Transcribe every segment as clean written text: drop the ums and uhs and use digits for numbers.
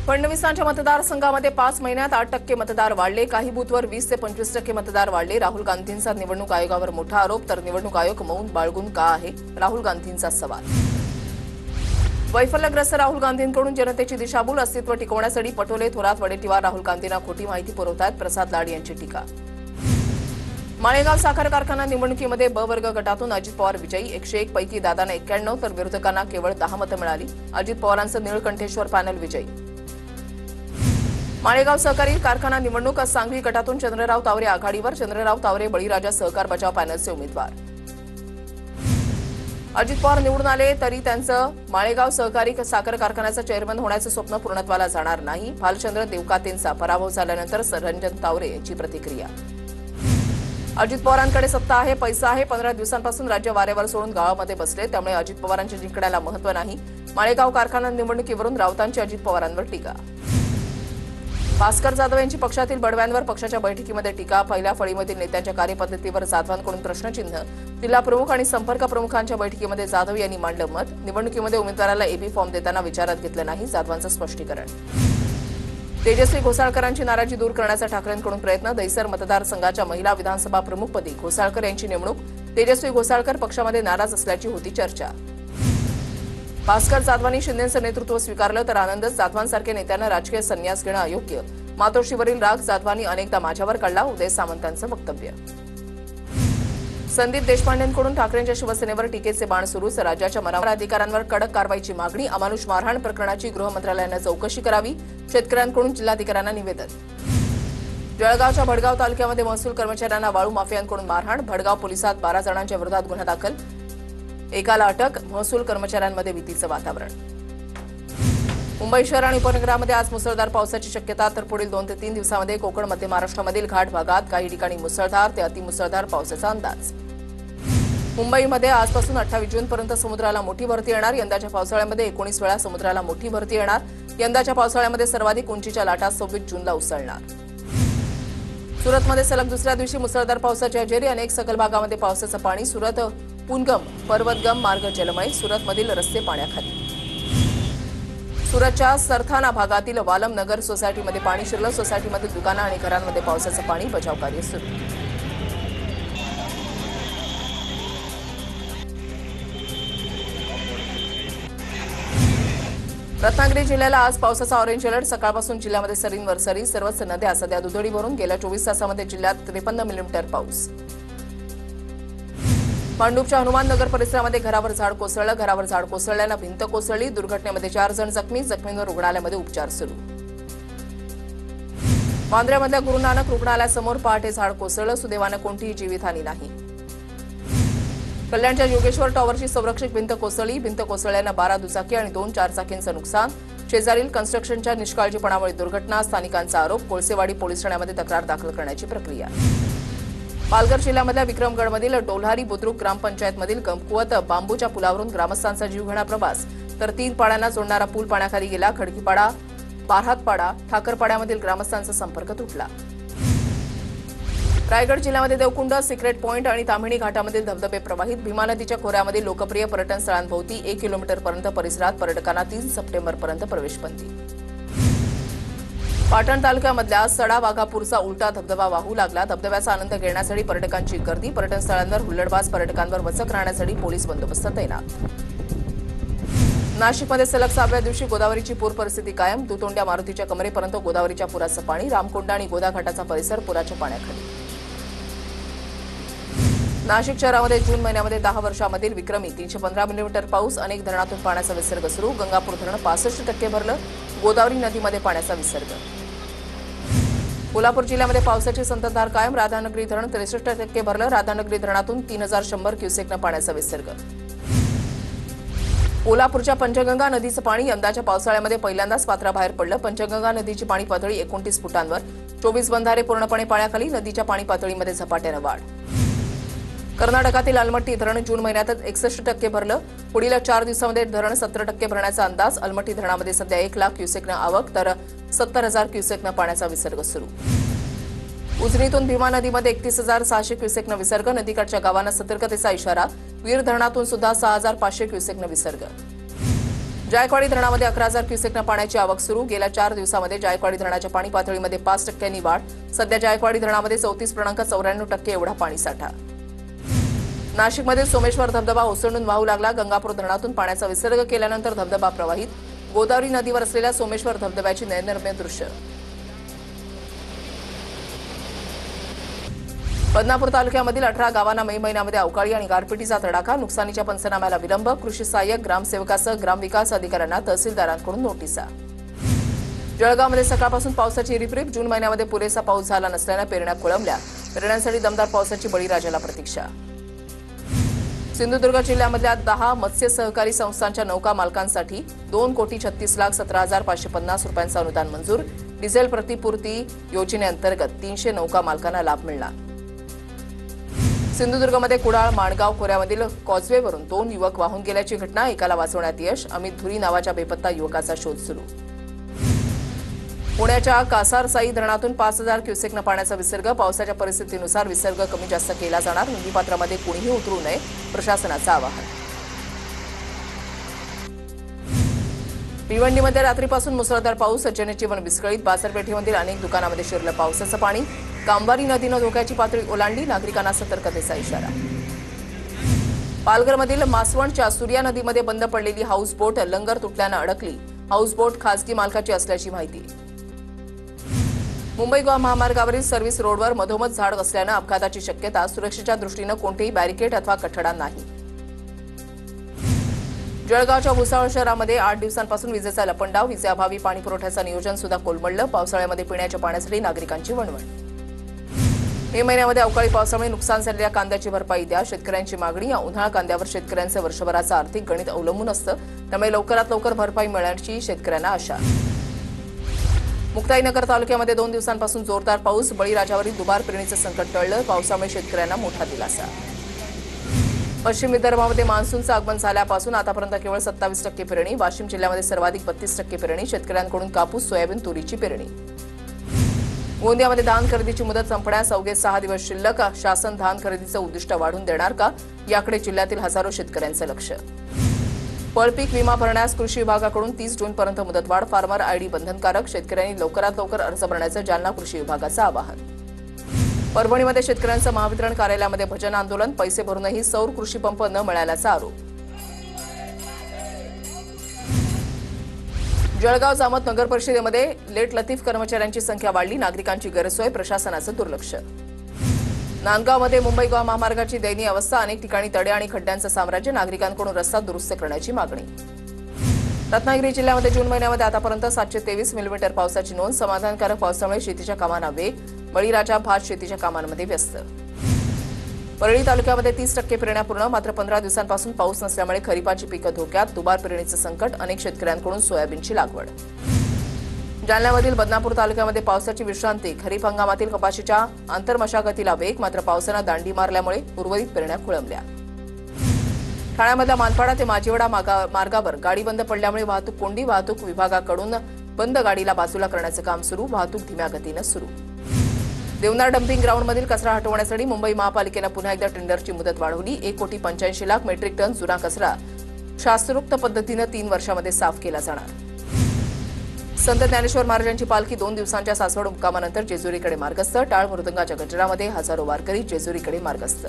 फडणवीसांच्या मतदारसंघामध्ये 5 महिन्यात 8% मतदार वाढले. काही बूथवर 20 ते 25% मतदार वाढले. राहुल गांधींचा निवडणूक आयोगावर मोठा आरोप, तर निवडणूक आयोग मौन बाळगून का आहे? राहुल गांधींचा सवाल. वैफल्यग्रस्त राहुल गांधींकडून जनतेची दिशाभूल, अस्तित्व टिकवण्यासाठी पटोले, थोरात, वडेट्टीवार राहुल गांधींना खोटी माहिती पुरवतात. प्रसाद लाड यांची टीका. माळेगाव साखर कारखाना निवडणुकीमध्ये ब वर्ग गटातून अजित पवार विजयी. 101 पैकी दादांना 91 तर विरोधकांना केवळ 10 मतं मिळाली. अजित पवारांचं निळकंठेश्वर पॅनल विजयी. माळेगाव सहकारी कारखाना निवडणूक आज सांगली गटातून चंद्रराव तावरे आघाडीवर. चंद्रराव तावरे बळीराजा सहकार बचाव पॅनलचे उमेदवार. अजित पवार निवडून आले तरी त्यांचं माळेगाव सहकारी साखर कारखान्याचं चेअरमन होण्याचं स्वप्न पूर्णत्वाला जाणार नाही. भालचंद्र देवकातेंचा पराभव झाल्यानंतर रंजन तावरे यांची प्रतिक्रिया. अजित पवारांकडे सत्ता आहे, पैसा आहे. 15 दिवसांपासून राज्य वाऱ्यावर सोडून गावामध्ये बसले, त्यामुळे अजित पवारांच्या जिंकण्याला महत्त्व नाही. माळेगाव कारखाना निवडणुकीवरून राऊतांची अजित पवारांवर टीका. भास्कर जाधव यांची पक्षातील बडव्यांवर पक्षाच्या बैठकीमध्ये टीका. पहिल्या फळीमधील नेत्यांच्या कार्यपद्धतीवर जाधवांकडून प्रश्नचिन्ह. जिल्हा प्रमुख आणि संपर्क प्रमुखांच्या बैठकीमध्ये जाधव यांनी मांडलं मत. निवडणुकीमध्ये उमेदवाराला एबी फॉर्म देताना विचारात घेतलं नाही. जाधवांचं स्पष्टीकरण. तेजस्वी घोसाळकरांची नाराजी दूर करण्याचा ठाकरेंकडून प्रयत्न. दहिसर मतदारसंघाच्या महिला विधानसभा प्रमुखपदी घोसाळकर यांची नेमणूक. तेजस्वी घोसाळकर पक्षामध्ये नाराज असल्याची होती चर्चा. भास्कर जाधवांनी शिंदेंचं नेतृत्व स्वीकारलं तर आनंदच. जाधवांसारख्या नेत्यांना राजकीय संन्यास घेणं अयोग्य. मातोश्रीवरील राग जाधवांनी अनेकदा माझ्यावर काढला. उदय सामंतांचं वक्तव्य. संदीप देशपांडेंकडून ठाकरेंच्या शिवसेनेवर टीकेचे बाण सुरूच. राज्याच्या मराठा अधिकाऱ्यांवर कडक कारवाईची मागणी. अमानुष मारहाण प्रकरणाची गृहमंत्रालयानं चौकशी करावी. शेतकऱ्यांकडून जिल्हाधिकाऱ्यांना निवेदन. जळगावच्या भडगाव तालुक्यामध्ये महसूल कर्मचाऱ्यांना वाळू माफियांकडून मारहाण. भडगाव पोलिसात 12 जणांच्या विरोधात गुन्हा दाखल. एकाला अटक. महसूल कर्मचाऱ्यांमध्ये भीतीचं वातावरण. मुंबई शहर आणि उपनगरामध्ये आज मुसळधार पावसाची शक्यता, तर पुढील 2 ते 3 दिवसांमध्ये कोकण मध्य महाराष्ट्रामधील घाट भागात काही ठिकाणी मुसळधार ते अतिमुसळधार पावसाचा अंदाज. मुंबईमध्ये आजपासून 28 जूनपर्यंत समुद्राला मोठी भरती येणार. यंदाच्या पावसाळ्यामध्ये 19 वेळा समुद्राला मोठी भरती येणार. यंदाच्या पावसाळ्यामध्ये सर्वाधिक उंचीच्या लाटा 26 जूनला उसळणार. सुरतमध्ये सलग दुसऱ्या दिवशी मुसळधार पावसाची हजेरी. अनेक सखल भागामध्ये पावसाचं पाणी. सुरत पुनगम पर्वतगम मार्ग जलमय. सुरतमधील रस्ते पाण्याखाली. सुरतच्या सरथाना भागातील वालम नगर सोसायटीमध्ये पाणी शिरलं. सोसायटीमधील दुकानं आणि घरांमध्ये पावसाचं पाणी. बचाव कार्य सुरू. रत्नागिरी जिल्ह्याला आज पावसाचा ऑरेंज अलर्ट. सकाळपासून जिल्ह्यामध्ये सरींवर सरी. सर्वच नद्या सध्या दुथडी भरून. गेल्या 24 तासामध्ये जिल्ह्यात 53 मिलीमीटर पाऊस. भांडूपच्या हनुमान नगर परिसरामध्ये घरावर झाड कोसळलं. घरावर झाड कोसळल्यानं भिंत कोसळली. दुर्घटनेमध्ये 4 जण जखमी. जखमींवर रुग्णालयामध्ये उपचार सुरू. वांद्र्यामधल्या गुरु नानक रुग्णालयासमोर पहाटे झाड कोसळलं. सुदैवानं कोणतीही जीवितहानी नाही. कल्याणच्या योगेश्वर टॉवरची संरक्षक भिंत कोसळली. भिंत कोसळल्यानं 12 दुचाकी आणि 2 चारचाकींचं नुकसान. शेजारील कन्स्ट्रक्शनच्या निष्काळजीपणामुळे दुर्घटना. स्थानिकांचा आरोप. कोळसेवाडी पोलीस ठाण्यामध्ये तक्रार दाखल करण्याची प्रक्रिया. पालघर जिल्ह्यामधल्या विक्रमगडमधील डोल्हारी बुद्रुक ग्रामपंचायतमधील कमकुवत बांबूच्या पुलावरून ग्रामस्थांचा जीवघेणा प्रवास. तर 3 पाड्यांना जोडणारा पूल पाण्याखाली गेला. खडकीपाडा, बारहातपाडा, ठाकरपाड्यामधील ग्रामस्थांचा संपर्क तुटला. रायगड जिल्ह्यामध्ये देवकुंड, सिक्रेट पॉइंट आणि ताम्हिणी घाटामधील धबधबे प्रवाहित. भीमा नदीच्या खोऱ्यामधील लोकप्रिय पर्यटन स्थळांभोवती 1 किलोमीटरपर्यंत परिसरात पर्यटकांना 3 सप्टेंबरपर्यंत प्रवेशबंदी. पाटण तालुक्यामधल्या सडा वाघापूरचा उलटा धबधबा वाहू लागला. धबधब्याचा आनंद घेण्यासाठी पर्यटकांची गर्दी. पर्यटन स्थळांवर हुल्लडबाज पर्यटकांवर वचक राहण्यासाठी पोलीस बंदोबस्त तैनात. नाशिकमध्ये सलग 6व्या दिवशी गोदावरीची पूर परिस्थिती कायम. दुतोंड्या मारुतीच्या कमरेपर्यंत गोदावरीच्या पुराचं पाणी. रामकोंडा आणि गोदा घाटाचा परिसर पुराच्या पाण्याखाली. नाशिक शहरामध्ये जून महिन्यामध्ये 10 वर्षामधील विक्रमी 315 मिलीमीटर पाऊस. अनेक धरणातून पाण्याचा विसर्ग सुरू. गंगापूर धरण 65% भरलं. गोदावरी नदीमध्ये पाण्याचा विसर्ग. कोल्हापूर जिल्ह्यामध्ये पावसाची संततधार कायम. राधानगरी धरण 63% भरलं. राधानगरी धरणातून 3100 क्युसेकनं पाण्याचा विसर्ग. कोल्हापूरच्या पंचगंगा नदीचं पाणी यंदाच्या पावसाळ्यामध्ये पहिल्यांदाच पात्राबाहेर पडलं. पंचगंगा नदीची पाणी पातळी 29 फुटांवर. 24 बंधारे पूर्णपणे पाण्याखाली. नदीच्या पाणी पातळीमध्ये झपाट्यानं वाढ. कर्नाटकातील अलमट्टी धरण जून महिन्यातच 61% भरलं. पुढील 4 दिवसांमध्ये धरण 70% भरण्याचा अंदाज. अलमट्टी धरणामध्ये सध्या 1 लाख क्युसेकनं आवक तर 70,000 क्युसेकनं पाण्याचा विसर्ग सुरू. उजनीतून भीमा नदीमध्ये 31,600 क्युसेकनं विसर्ग. नदीकाठच्या गावांना सतर्कतेचा इशारा. वीर धरणातून सुद्धा 6,500 क्युसेकनं विसर्ग. जायकवाडी धरणामध्ये 11,000 क्युसेकनं पाण्याची आवक सुरू. गेल्या 4 दिवसांमध्ये जायकवाडी धरणाच्या पाणी पातळीमध्ये 5% वाढ. सध्या जायकवाडी धरणामध्ये 34.94% एवढा पाणीसाठा. नाशिकमध्ये सोमेश्वर धबधबा ओसंडून वाहू लागला. गंगापूर धरणातून पाण्याचा विसर्ग केल्यानंतर धबधबा प्रवाहित. गोदावरी नदीवर असलेल्या सोमेश्वर धबधब्याची नयनरम्य दृश्य. बदनापूर तालुक्यामधील 18 गावांना मे महिन्यामध्ये अवकाळी आणि गारपिटीचा तडाखा. नुकसानीच्या पंचनाम्याला विलंब. कृषी सहाय्यक, ग्रामसेवकासह ग्रामविकास अधिकाऱ्यांना तहसीलदारांकडून नोटिसा. जळगावमध्ये सकाळपासून पावसाची रिपरिप. जून महिन्यामध्ये पुरेसा पाऊस झाला नसल्याने पेरण्या खोळंबल्या. पेरण्यांसाठी दमदार पावसाची बळीराजाला प्रतीक्षा. सिंधुदुर्ग जिल्ह्यामधल्या 10 मत्स्य सहकारी संस्थांच्या नौका मालकांसाठी 2,36,17,550 रुपयांचं अनुदान मंजूर. डिझेल प्रतिपूर्ती योजनेअंतर्गत 300 नौका मालकांना लाभ मिळणार. सिंधुदुर्गमध्ये कुडाळ माणगाव खोऱ्यामधील कॉजवेवरून 2 युवक वाहून गेल्याची घटना. एकाला वाचवण्यात यश. अमित धुरी नावाच्या बेपत्ता युवकाचा शोध सुरू. पुण्याच्या कासारसाई धरणातून 5,000 क्युसेकनं पाण्याचा विसर्ग. पावसाच्या परिस्थितीनुसार विसर्ग कमी जास्त केला जाणार. नदीपात्रामध्ये कुणीही उतरू नये, प्रशासनाचं आवाहन. भिवंडीमध्ये रात्रीपासून मुसळधार पाऊस. जनजीवन विस्कळीत. बाजारपेठेमधील अनेक दुकानांमध्ये शिरलं पावसाचं पाणी. कामवारी नदीनं धोक्याची पातळी ओलांडली. नागरिकांना सतर्कतेचा इशारा. पालघरमधील मासवणच्या सूर्या नदीमध्ये बंद पडलेली हाऊसबोट लंगर तुटल्यानं अडकली. हाऊसबोट खासगी मालकाची असल्याची माहिती. मुंबई गोवा महामार्गावरील सर्व्हिस रोडवर मधोमध झाड असल्यानं अपघाताची शक्यता. सुरक्षेच्या दृष्टीनं कोणतेही बॅरिकेड अथवा कठडा नाही. जळगावच्या भुसावळ शहरामध्ये 8 दिवसांपासून विजेचा लपंडाव. विजेअभावी पाणीपुरवठ्याचं नियोजन सुद्धा कोलमडलं. पावसाळ्यामध्ये पिण्याच्या पाण्यासाठी नागरिकांची वणवण. मे महिन्यामध्ये अवकाळी पावसामुळे नुकसान झालेल्या कांद्याची भरपाई द्या. शेतकऱ्यांची मागणी. या उन्हाळ कांद्यावर शेतकऱ्यांचं वर्षभराचं आर्थिक गणित अवलंबून असतं. त्यामुळे लवकरात लवकर भरपाई मिळण्याची शेतकऱ्यांना आशा. मुक्ताईनगर तालुक्यामध्ये 2 दिवसांपासून जोरदार पाऊस. बळीराजावरील दुबार पेरणीचं संकट टळलं. पावसामुळे शेतकऱ्यांना मोठा दिलासा. पश्चिम विदर्भामध्ये मान्सूनचं आगमन झाल्यापासून आतापर्यंत केवळ 27% पेरणी. वाशिम जिल्ह्यामध्ये सर्वाधिक 32% पेरणी. शेतकऱ्यांकडून कापूस, सोयाबीन, तुरीची पेरणी. गोंदियामध्ये धान खरेदीची मुदत संपण्यास अवघे 6 दिवस शिल्लक. शासन धान खरेदीचं उद्दिष्ट वाढवून देणार का, याकडे जिल्ह्यातील हजारो शेतकऱ्यांचं लक्ष. फळपीक विमा भरण्यास कृषी विभागाकडून 30 जूनपर्यंत मुदतवाढ. फार्मर आयडी बंधनकारक. शेतकऱ्यांनी लवकरात लवकर अर्ज भरण्याचं जालना कृषी विभागाचं आवाहन. परभणीमध्ये शेतकऱ्यांचं महावितरण कार्यालयामध्ये भजन आंदोलन. पैसे भरूनही सौर कृषी पंप न मिळाल्याचा आरोप. जळगाव जामत नगर परिषदेमध्ये लेट लतीफ कर्मचाऱ्यांची संख्या वाढली. नागरिकांची गैरसोय. प्रशासनाचं दुर्लक्ष. नांदगावमध्ये मुंबई गोवा महामार्गाची दयनीय अवस्था. अनेक ठिकाणी तडे आणि खड्ड्यांचं साम्राज्य. नागरिकांकडून रस्ता दुरुस्त करण्याची मागणी. रत्नागिरी जिल्ह्यामध्ये जून महिन्यामध्ये आतापर्यंत 723 मिलीमीटर पावसाची नोंद. समाधानकारक पावसामुळे शेतीच्या कामांना वेग. बळीराजा भात शेतीच्या कामांमध्ये व्यस्त. परळी तालुक्यामध्ये 30% पेरण्या पूर्ण. मात्र 15 दिवसांपासून पाऊस नसल्यामुळे खरीपाची पिकं धोक्यात. दुबार पेरणीचं संकट. अनेक शेतकऱ्यांकडून सोयाबीनची लागवड. जालन्यामधील बदनापूर तालुक्यामध्ये पावसाची विश्रांती. खरीप हंगामातील कपाशीच्या आंतरमशागतीला वेग. मात्र पावसानं दांडी मारल्यामुळे उर्वरित पेरण्या खोळंबल्या. ठाण्यामधल्या मानपाडा ते माजिवडा मार्गावर गाडी बंद पडल्यामुळे वाहतूक कोंडी. वाहतूक विभागाकडून बंद गाडीला बाजूला करण्याचं काम सुरू. वाहतूक धीम्या गतीनं सुरू. देवनार डम्पिंग ग्राउंडमधील कचरा हटवण्यासाठी मुंबई महापालिकेनं पुन्हा एकदा टेंडरची मुदत वाढवली. 1,85,00,000 मेट्रिक टन जुना कचरा शास्त्रोक्त पद्धतीनं 3 वर्षांमध्ये साफ केला जाणार. संत ज्ञानेश्वर महाराजांची पालखी 2 दिवसांच्या सासवड मुक्कामानंतर जेजुरीकडे मार्गस्थ. टाळ मृदंगाच्या गजरामध्ये हजारो वारकरी जेजुरीकडे मार्गस्थ.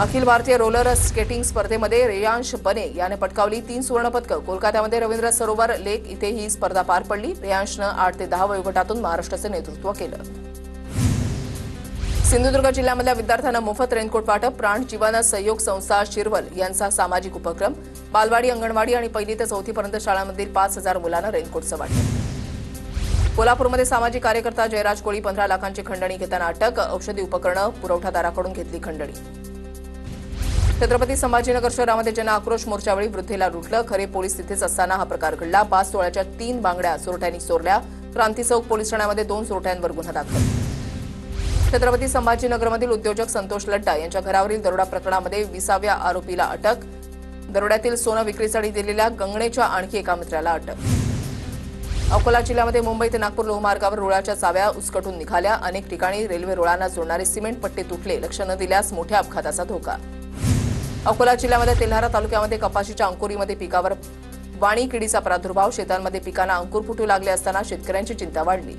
अखिल भारतीय रोलर स्केटिंग स्पर्धेमध्ये रेयांश बने याने पटकावली 3 सुवर्णपदकं. कोलकात्यामध्ये रवींद्र सरोवर लेक इथे ही स्पर्धा पार पडली. रेयांशनं 8 ते 10 वयोगटातून महाराष्ट्राचं नेतृत्व केलं. सिंधुदुर्ग जिल्ह्यामधल्या विद्यार्थ्यांना मोफत रेनकोट वाटप. प्राण जीवन सहयोग संस्था शिरवल यांचा सामाजिक उपक्रम. बालवाडी, अंगणवाडी आणि 1ली ते 4थीपर्यंत शाळांमधील 5,000 मुलांना रेनकोटचं वाटप. कोल्हापूरमध्ये सामाजिक कार्यकर्ता जयराज कोळी 15 लाखांची खंडणी घेताना अटक. औषधी उपकरणं पुरवठादाराकडून घेतली खंडणी. छत्रपती संभाजीनगर शहरामध्ये जन आक्रोश मोर्चावेळी वृद्धेला लुटलं. खरे पोलीस तिथेच असताना हा प्रकार घडला. 5 तोळ्याच्या 3 बांगड्या चोरट्यांनी चोरल्या. क्रांती चौक पोलीस ठाण्यामध्ये 2 चोरट्यांवर गुन्हा दाखल. छत्रपती संभाजीनगरमधील उद्योजक संतोष लड्डा यांच्या घरावरील दरोडा प्रकरणामध्ये 20व्या आरोपीला अटक. दरोड्यातील सोनं विक्रीसाठी दिलेल्या गंगणेच्या आणखी एका मित्राला अटक. अकोला जिल्ह्यामध्ये मुंबई ते नागपूर लोहमार्गावर रुळाच्या चाव्या उसकटून निघाल्या. अनेक ठिकाणी रेल्वे रुळांना जोडणारे सिमेंट पट्टे तुटले. लक्ष न दिल्यास मोठ्या अपघाताचा धोका. अकोला जिल्ह्यामध्ये तेल्हारा तालुक्यामध्ये कपाशीच्या अंकुरीमध्ये पिकावर वाणी किडीचा प्रादुर्भाव. शेतांमध्ये पिकांना अंकुर फुटू लागले असताना शेतकऱ्यांची चिंता वाढली.